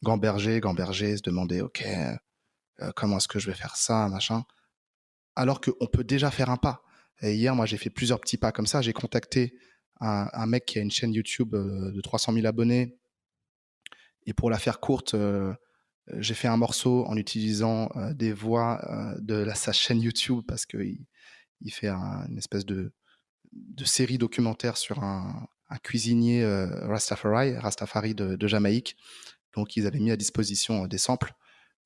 gamberger, se demander, OK, comment est-ce que je vais faire ça, machin. Alors qu'on peut déjà faire un pas. Et hier, moi, j'ai fait plusieurs petits pas comme ça. J'ai contacté un mec qui a une chaîne YouTube de 300 000 abonnés. Et pour la faire courte, j'ai fait un morceau en utilisant des voix sa chaîne YouTube parce qu'il fait une espèce de série documentaire sur un cuisinier Rastafari de Jamaïque. Donc, ils avaient mis à disposition des samples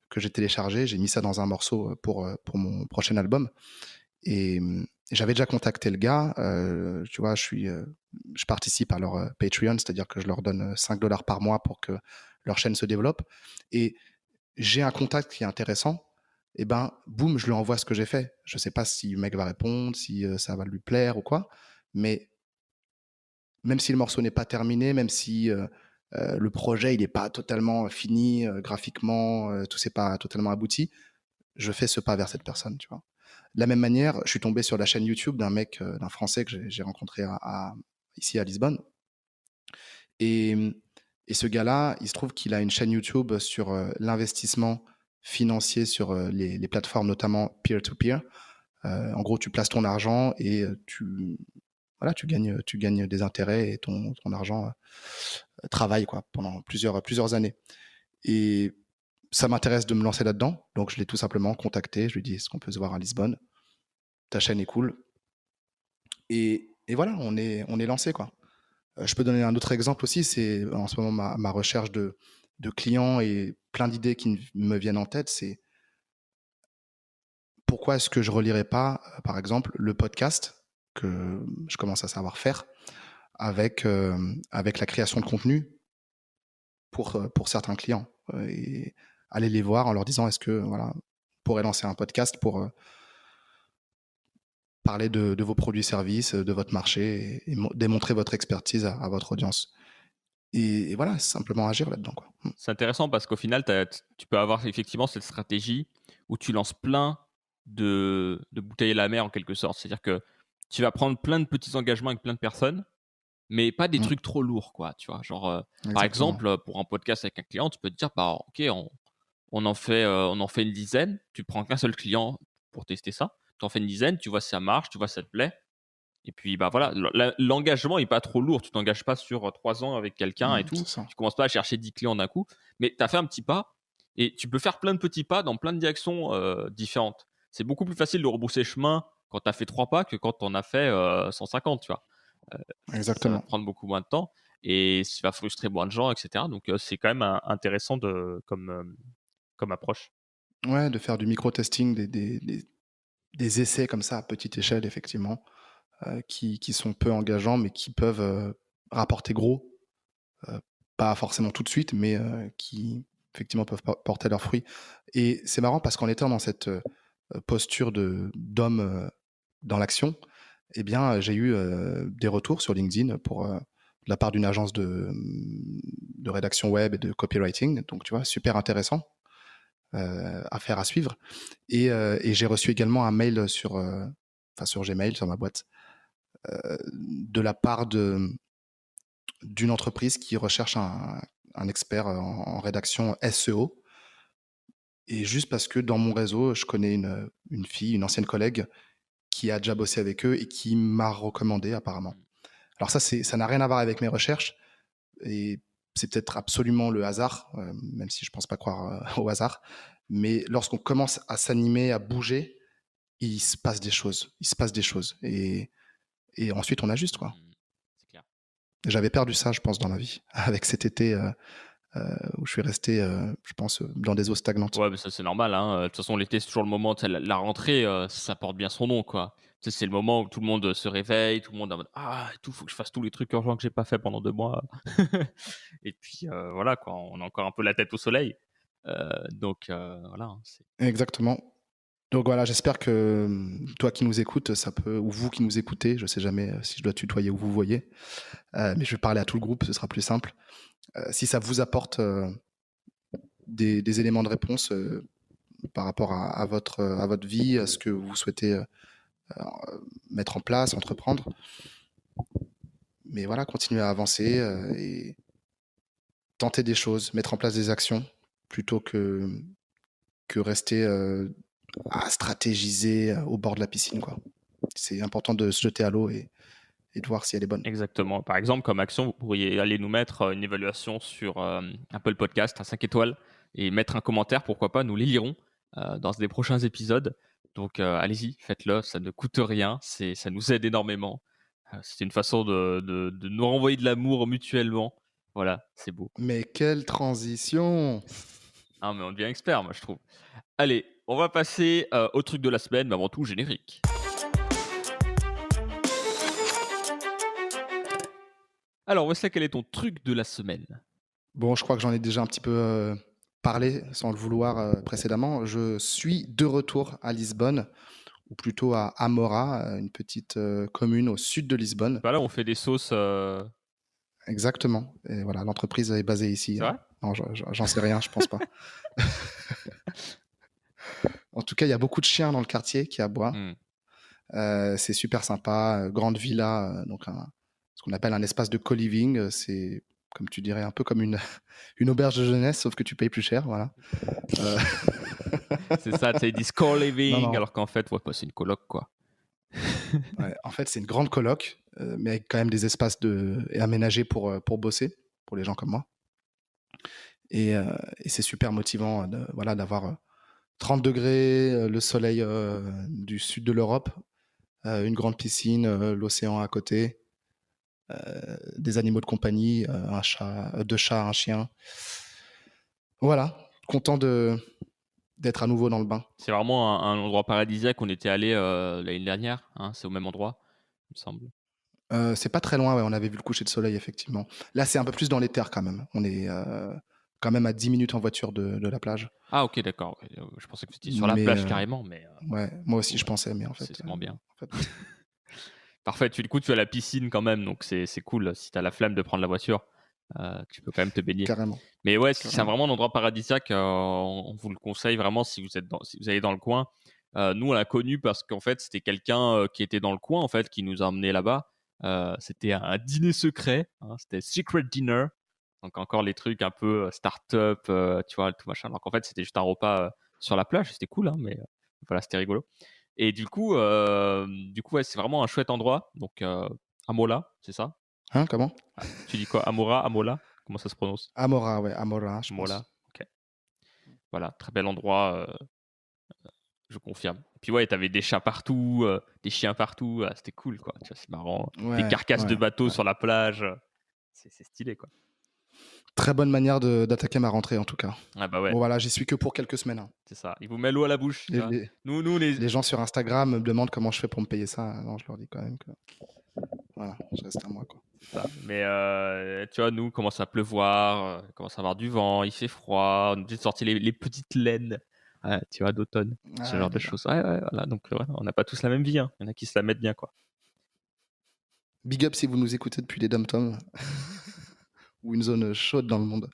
que j'ai téléchargés. J'ai mis ça dans un morceau pour mon prochain album. Et j'avais déjà contacté le gars. Tu vois, je participe à leur Patreon, c'est-à-dire que je leur donne $5 par mois pour que leur chaîne se développe. Et j'ai un contact qui est intéressant. Et ben, boum, je lui envoie ce que j'ai fait. Je sais pas si le mec va répondre, si ça va lui plaire ou quoi. Mais même si le morceau n'est pas terminé, même si le projet il n'est pas totalement fini graphiquement, tout c'est pas totalement abouti, je fais ce pas vers cette personne, tu vois. De la même manière, je suis tombé sur la chaîne YouTube d'un mec, d'un Français que j'ai rencontré ici à Lisbonne. Et, et ce gars-là, il se trouve qu'il a une chaîne YouTube sur l'investissement financier sur les plateformes, notamment peer-to-peer. En gros, tu places ton argent et voilà, tu gagnes des intérêts et ton argent travaille quoi, pendant plusieurs années. Et ça m'intéresse de me lancer là-dedans. Donc, je l'ai tout simplement contacté. Je lui ai dit, est-ce qu'on peut se voir à Lisbonne? Ta chaîne est cool. Et voilà, on est lancé, quoi. Je peux donner un autre exemple aussi. C'est en ce moment ma recherche de clients et plein d'idées qui me viennent en tête. C'est pourquoi est-ce que je relirais pas, par exemple, le podcast que je commence à savoir faire avec la création de contenu pour certains clients et aller les voir en leur disant est-ce que voilà, on pourrait lancer un podcast pour parler de vos produits-services, de votre marché et démontrer votre expertise à votre audience. Et voilà, simplement agir là-dedans, quoi. C'est intéressant parce qu'au final, tu peux avoir effectivement cette stratégie où tu lances plein de bouteilles à la mer en quelque sorte. C'est-à-dire que tu vas prendre plein de petits engagements avec plein de personnes, mais pas des Mm. trucs trop lourds, quoi. Tu vois, genre, par Exactement. exemple, pour un podcast avec un client, tu peux te dire, bah, ok, on en fait une dizaine, tu prends qu'un seul client pour tester ça, tu en fais une dizaine, tu vois si ça marche, tu vois si ça te plaît, et puis bah voilà, l'engagement est pas trop lourd, tu t'engages pas sur 3 ans avec quelqu'un et tout, C'est ça. tu commences pas à chercher 10 clients d'un coup, mais tu as fait un petit pas, et tu peux faire plein de petits pas dans plein de directions différentes. C'est beaucoup plus facile de rebrousser chemin quand tu as fait 3 pas que quand tu en as fait 150, tu vois. Ça va te Exactement. prendre beaucoup moins de temps et ça va frustrer moins de gens, etc. Donc c'est quand même intéressant comme approche. Ouais, de faire du micro-testing, des essais comme ça à petite échelle, effectivement, qui sont peu engageants, mais qui peuvent rapporter gros. Pas forcément tout de suite, mais qui effectivement peuvent porter leurs fruits. Et c'est marrant parce qu'en étant dans cette posture d'homme dans l'action, eh bien, j'ai eu des retours sur LinkedIn de la part d'une agence de rédaction web et de copywriting. Donc, tu vois, super intéressant, affaire à suivre. Et j'ai reçu également un mail sur Gmail, sur ma boîte, de la part d'une entreprise qui recherche un expert en rédaction SEO. Et juste parce que dans mon réseau, je connais une fille, une ancienne collègue, qui a déjà bossé avec eux et qui m'a recommandé apparemment. Alors ça n'a rien à voir avec mes recherches et c'est peut-être absolument le hasard, même si je pense pas croire au hasard. Mais lorsqu'on commence à s'animer, à bouger, il se passe des choses. Il se passe des choses. Et ensuite, on ajuste, quoi. C'est clair. J'avais perdu ça, je pense, dans ma vie, avec cet été où je suis resté, je pense, dans des eaux stagnantes. Ouais, mais ça c'est normal, hein. De toute façon, l'été, c'est toujours le moment, tu sais, la rentrée, ça porte bien son nom, quoi. Tu sais, c'est le moment où tout le monde se réveille, tout le monde est en mode: «Ah et tout, faut que je fasse tous les trucs urgents que j'ai pas fait pendant 2 mois». Et puis, voilà, quoi, on a encore un peu la tête au soleil. Donc, voilà, hein, c'est Exactement. Donc voilà, j'espère que toi qui nous écoutes, ça peut, ou vous qui nous écoutez, je sais jamais si je dois tutoyer ou vous voyez, mais je vais parler à tout le groupe, ce sera plus simple. Si ça vous apporte des éléments de réponse par rapport à votre vie, à ce que vous souhaitez mettre en place, entreprendre. Mais voilà, continuer à avancer et tenter des choses, mettre en place des actions plutôt que rester à stratégiser au bord de la piscine, quoi. C'est important de se jeter à l'eau et de voir si elle est bonne. Exactement. Par exemple, comme action, vous pourriez aller nous mettre une évaluation sur Apple Podcast à 5 étoiles et mettre un commentaire, pourquoi pas, nous les lirons dans des prochains épisodes. Donc allez-y, faites-le, ça ne coûte rien, ça nous aide énormément. C'est une façon de nous renvoyer de l'amour mutuellement. Voilà, c'est beau. Mais quelle transition! Ah, mais on devient expert, moi, je trouve. Allez, on va passer au truc de la semaine, mais avant tout, générique. Alors, Wesley, quel est ton truc de la semaine? Bon, je crois que j'en ai déjà un petit peu parlé sans le vouloir précédemment. Je suis de retour à Lisbonne, ou plutôt à Amora, une petite commune au sud de Lisbonne. Bah là, on fait des sauces. Exactement. Et voilà, l'entreprise est basée ici. C'est vrai? Non, j'en sais rien, je pense pas. En tout cas, il y a beaucoup de chiens dans le quartier qui aboient. Hmm. C'est super sympa, grande villa, donc ce qu'on appelle un espace de co-living. C'est, comme tu dirais, un peu comme une, une auberge de jeunesse, sauf que tu payes plus cher. Voilà. Euh, C'est ça, tu sais, ils disent co-living, non. alors qu'en fait, ouais, bah, c'est une coloc, quoi. Ouais, en fait, c'est une grande coloc, mais avec quand même des espaces aménagés pour bosser, pour les gens comme moi. Et c'est super motivant voilà, d'avoir 30 degrés, le soleil du sud de l'Europe, une grande piscine, l'océan à côté, des animaux de compagnie, un chat, deux chats, un chien. Voilà, content d'être à nouveau dans le bain. C'est vraiment un endroit paradisiaque. On était allé l'année dernière, hein, c'est au même endroit, il me semble. C'est pas très loin, ouais, on avait vu le coucher de soleil, effectivement. Là, c'est un peu plus dans les terres quand même. On est quand même à 10 minutes en voiture de la plage. Ah, ok, d'accord. Ouais, je pensais que c'était sur la Mais plage carrément, mais ouais, moi aussi bon, je bah, pensais, mais en c'est fait, c'est moins bien. en fait, Parfait, du coup, tu as la piscine quand même, donc c'est cool. Si tu as la flemme de prendre la voiture, tu peux quand même te baigner. carrément, Mais ouais, c'est carrément. vraiment un endroit paradisiaque. On vous le conseille vraiment si si vous allez dans le coin. Nous, on l'a connu parce qu'en fait, c'était quelqu'un qui était dans le coin, en fait, qui nous a emmenés là-bas. C'était un dîner secret, hein, c'était secret dinner. Donc encore les trucs un peu start-up, tu vois, tout machin. Donc en fait, c'était juste un repas sur la plage. C'était cool, hein, mais voilà, c'était rigolo. Et du coup, ouais, c'est vraiment un chouette endroit. Donc Amola, c'est ça? Hein, comment? Ah, tu dis quoi? Amora, Amola? Comment ça se prononce? Amora, ouais, Amora, je Mola. pense. Ok. Voilà, très bel endroit, je confirme. Puis ouais, t'avais des chats partout, des chiens partout, ah, c'était cool, quoi. Tu vois, c'est marrant. Des Ouais, carcasses de ouais, bateaux ouais. sur la plage, c'est stylé, quoi. Très bonne manière d'attaquer ma rentrée en tout cas. Ah bah ouais, Bon voilà, j'y suis que pour quelques semaines, hein. c'est ça. Il vous met l'eau à la bouche, tu Les, vois. les- Nous, les... les gens sur Instagram me demandent comment je fais pour me payer ça. Non, je leur dis quand même que voilà, je reste à moi, quoi. C'est ça. Mais tu vois, nous, commence à pleuvoir, commence à avoir du vent, il fait froid, on est obligé de sortir les petites laines, tu vois, d'automne, ce Ah ouais, genre de déjà. choses. Ouais, ouais, voilà. Donc, ouais, on n'a pas tous la même vie, hein. Il y en a qui se la mettent bien, quoi. Big up si vous nous écoutez depuis les dom-toms ou une zone chaude dans le monde.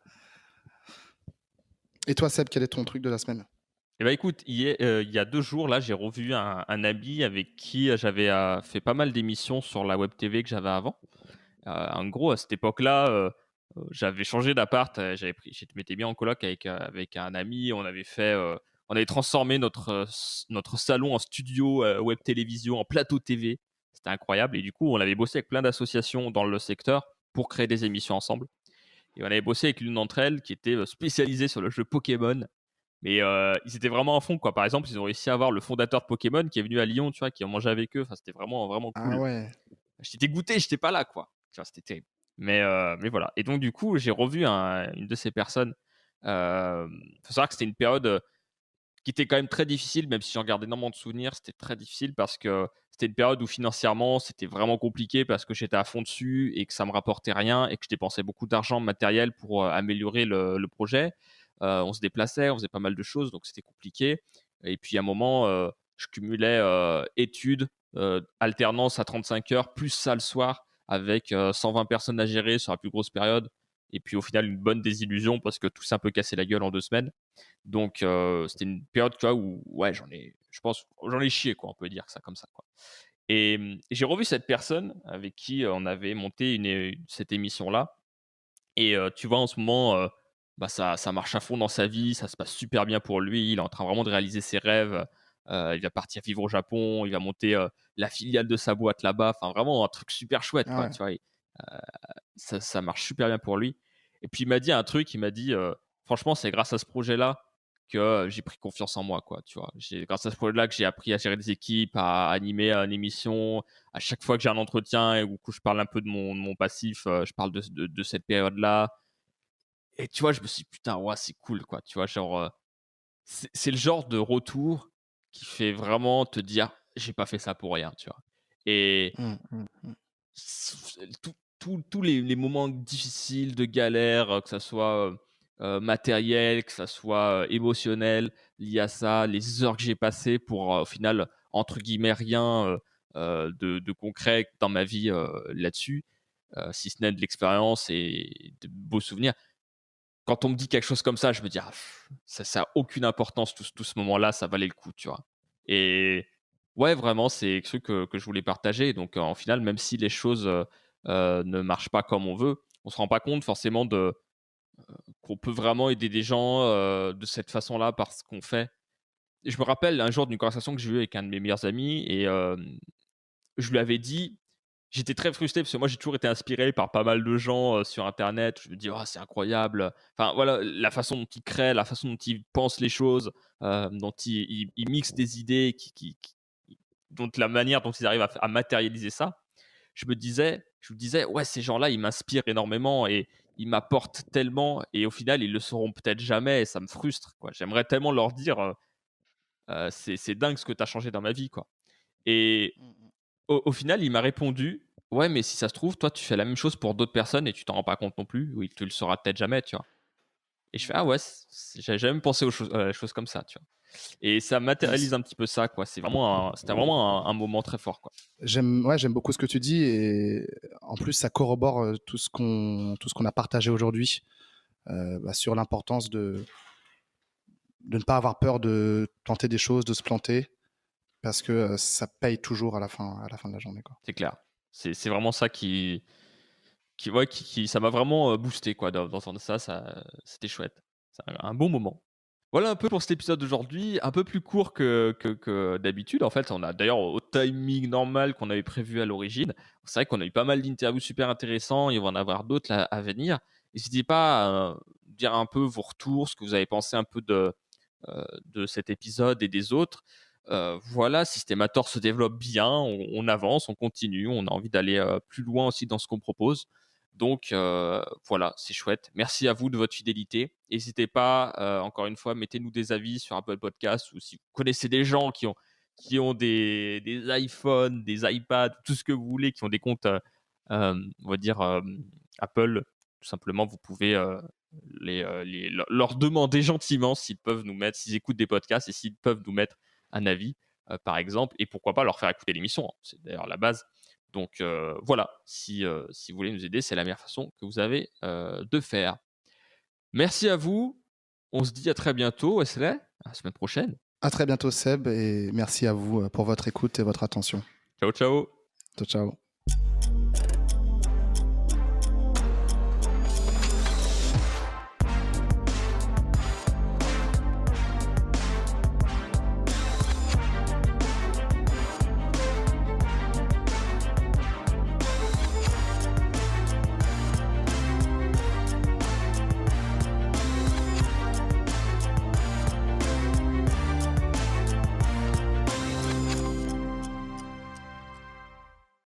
Et toi, Seb, quel est ton truc de la semaine? Eh ben, écoute, il y a 2 jours, là, j'ai revu un ami avec qui j'avais fait pas mal d'émissions sur la web TV que j'avais avant. En gros, à cette époque-là, j'avais changé d'appart, je m'étais mis en coloc avec un ami. On avait transformé notre salon en studio web télévision, en plateau TV. C'était incroyable. Et du coup, on avait bossé avec plein d'associations dans le secteur pour créer des émissions ensemble. Et on avait bossé avec l'une d'entre elles qui était spécialisée sur le jeu Pokémon. Mais ils étaient vraiment à fond, quoi. Par exemple, ils ont réussi à avoir le fondateur de Pokémon qui est venu à Lyon, tu vois, qui a mangé avec eux. Enfin, c'était vraiment, vraiment Ah cool. ouais. J'étais dégoûté, j'étais pas là, quoi. Tu vois, c'était terrible. Mais voilà. Et donc, du coup, j'ai revu une de ces personnes. Faut savoir que c'était une période qui était quand même très difficile, même si j'en garde énormément de souvenirs. C'était très difficile parce que c'était une période où financièrement, c'était vraiment compliqué parce que j'étais à fond dessus et que ça me rapportait rien et que je dépensais beaucoup d'argent matériel pour améliorer le projet. On se déplaçait, on faisait pas mal de choses, donc c'était compliqué. Et puis à un moment, je cumulais études, alternance à 35 heures, plus ça le soir, avec 120 personnes à gérer sur la plus grosse période. Et puis au final, une bonne désillusion parce que tout s'est un peu cassé la gueule en 2 semaines. Donc c'était une période, tu vois, où ouais, je pense, j'en ai chié, quoi, on peut dire ça comme ça, quoi. Et j'ai revu cette personne avec qui on avait monté cette émission-là. Et tu vois, en ce moment, bah, ça marche à fond dans sa vie, ça se passe super bien pour lui. Il est en train vraiment de réaliser ses rêves. Il va partir vivre au Japon, il va monter la filiale de sa boîte là-bas. Enfin, vraiment un truc super chouette, Ah quoi, ouais. tu vois? Et ça marche super bien pour lui. Et puis il m'a dit un truc, il m'a dit, «Franchement, c'est grâce à ce projet-là que, j'ai pris confiance en moi, quoi», tu vois? Grâce à ce projet-là que j'ai appris à gérer des équipes, à animer, une émission. À chaque fois que j'ai un entretien ou que je parle un peu de mon passif, je parle de cette période-là. Et tu vois, je me suis dit: «Putain, ouais, c'est cool, quoi», tu vois? Genre, c'est le genre de retour qui fait vraiment te dire: «J'ai pas fait ça pour rien», tu vois? Et Mmh, mmh, mmh. tous les moments difficiles, de galère, que ça soit, matériel, que ça soit, émotionnel, lié à ça, les heures que j'ai passées pour, au final, entre guillemets, «rien», de concret dans ma vie, là-dessus, si ce n'est de l'expérience et de beaux souvenirs. Quand on me dit quelque chose comme ça, je me dis: «Ah ça a aucune importance tout ce moment-là, ça valait le coup», tu vois? Et ouais, vraiment, c'est quelque chose que je voulais partager. Donc, en final, même si les choses, ne marchent pas comme on veut, on se rend pas compte forcément qu'on peut vraiment aider des gens, de cette façon-là par ce qu'on fait. Et je me rappelle un jour d'une conversation que j'ai eue avec un de mes meilleurs amis et je lui avais dit, j'étais très frustré parce que moi j'ai toujours été inspiré par pas mal de gens, sur internet. Je me dis: «Oh c'est incroyable», enfin voilà, la façon dont ils créent, la façon dont ils pensent les choses, dont ils mixent des idées dont la manière dont ils arrivent à matérialiser ça. Je me disais: «Ouais, ces gens-là, ils m'inspirent énormément et ils m'apportent tellement et au final, ils le sauront peut-être jamais» et ça me frustre, quoi. J'aimerais tellement leur dire, «C'est dingue ce que tu as changé dans ma vie, quoi». Et Mmh mh. au final, il m'a répondu: «Ouais, mais si ça se trouve, toi, tu fais la même chose pour d'autres personnes et tu t'en rends pas compte non plus, ou tu le sauras peut-être jamais», tu vois? Et je fais: «Ah ouais, j'avais jamais pensé aux choses comme ça», tu vois? Et ça Mmh. matérialise un petit peu ça, quoi. C'était vraiment un moment très fort, quoi. J'aime beaucoup ce que tu dis et en plus ça corrobore, tout ce qu'on a partagé aujourd'hui, bah, sur l'importance de ne pas avoir peur de tenter des choses, de se planter parce que, ça paye toujours à la fin de la journée, quoi. C'est clair. C'est vraiment ça ouais, ça m'a vraiment, boosté, quoi, d'entendre ça, c'était chouette. C'est un bon moment. Voilà un peu pour cet épisode d'aujourd'hui, un peu plus court que d'habitude. En fait, on a d'ailleurs au timing normal qu'on avait prévu à l'origine. C'est vrai qu'on a eu pas mal d'interviews super intéressants, il va en avoir d'autres là à venir. N'hésitez pas à dire un peu vos retours, ce que vous avez pensé un peu de cet épisode et des autres. Voilà, Systemator se développe bien, on avance, on continue, on a envie d'aller plus loin aussi dans ce qu'on propose. Donc voilà, c'est chouette. Merci à vous de votre fidélité. N'hésitez pas, encore une fois, mettez-nous des avis sur Apple Podcast ou si vous connaissez des gens qui ont des iPhones, des iPads, tout ce que vous voulez, qui ont des comptes, on va dire, Apple, tout simplement, vous pouvez leur demander gentiment s'ils peuvent nous mettre, s'ils écoutent des podcasts et s'ils peuvent nous mettre un avis, par exemple, et pourquoi pas leur faire écouter l'émission, hein. C'est d'ailleurs la base. Donc voilà, si vous voulez nous aider, c'est la meilleure façon que vous avez de faire. Merci à vous. On se dit à très bientôt, Wesley. À la semaine prochaine. À très bientôt Seb et merci à vous, pour votre écoute et votre attention. Ciao, ciao. Ciao, ciao.